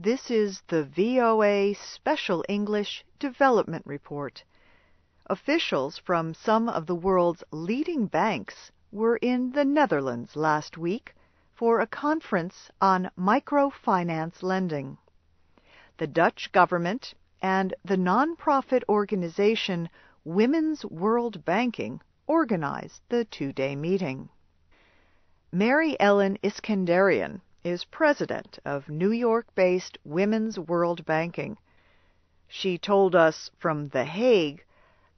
This is the VOA Special English Development Report. Officials from some of the world's leading banks were in the Netherlands last week for a conference on microfinance lending. The Dutch government and the non-profit organization Women's World Banking organized the two-day meeting. Mary Ellen Iskandarian is president of New York-based Women's World Banking. She told us from The Hague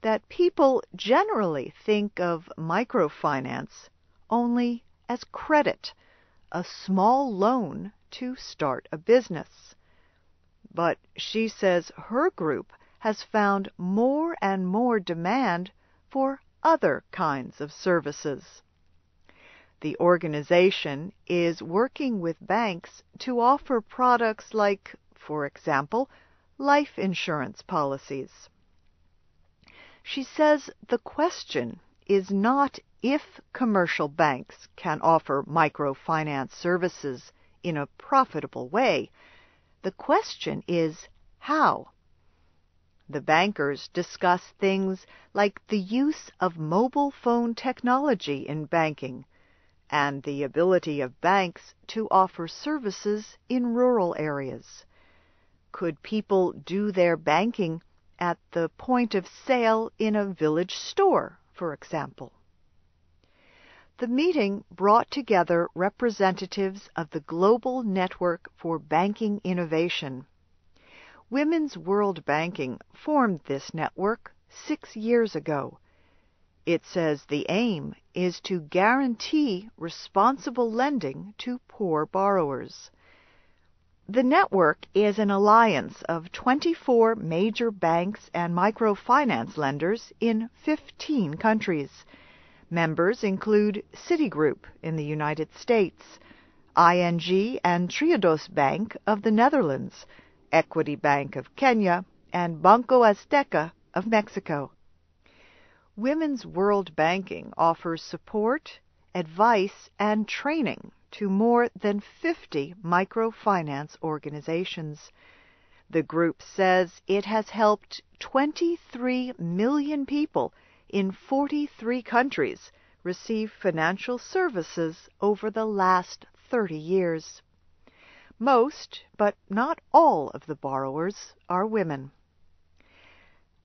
that people generally think of microfinance only as credit, a small loan to start a business. But she says her group has found more and more demand for other kinds of services. The organization is working with banks to offer products like, for example, life insurance policies. She says the question is not if commercial banks can offer microfinance services in a profitable way. The question is how. The bankers discuss things like the use of mobile phone technology in banking and the ability of banks to offer services in rural areas. Could people do their banking at the point of sale in a village store, for example? The meeting brought together representatives of the Global Network for Banking Innovation. Women's World Banking formed this network 6 years ago. It says the aim is to guarantee responsible lending to poor borrowers. The network is an alliance of 24 major banks and microfinance lenders in 15 countries. Members include Citigroup in the United States, ING and Triodos Bank of the Netherlands, Equity Bank of Kenya, and Banco Azteca of Mexico. Women's World Banking offers support, advice, and training to more than 50 microfinance organizations. The group says it has helped 23 million people in 43 countries receive financial services over the last 30 years. Most, but not all, of the borrowers are women.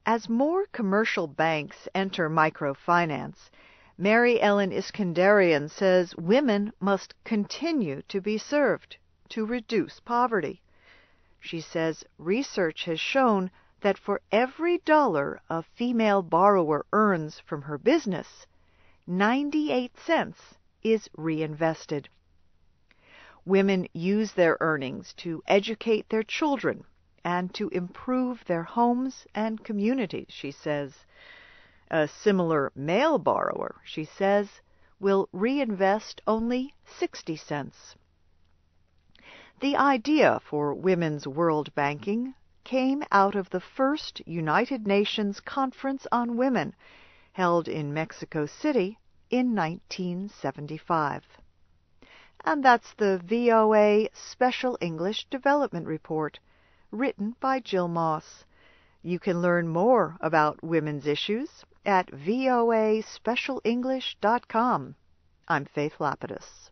As more commercial banks enter microfinance, Mary Ellen Iskandarian says women must continue to be served to reduce poverty. She says research has shown that for every dollar a female borrower earns from her business, 98 cents is reinvested. Women use their earnings to educate their children and to improve their homes and communities, she says. A similar male borrower, she says, will reinvest only 60 cents. The idea for Women's World Banking came out of the first United Nations Conference on Women, held in Mexico City in 1975. And that's the VOA Special English Development Report, written by Jill Moss. You can learn more about women's issues at voaspecialenglish.com. I'm Faith Lapidus.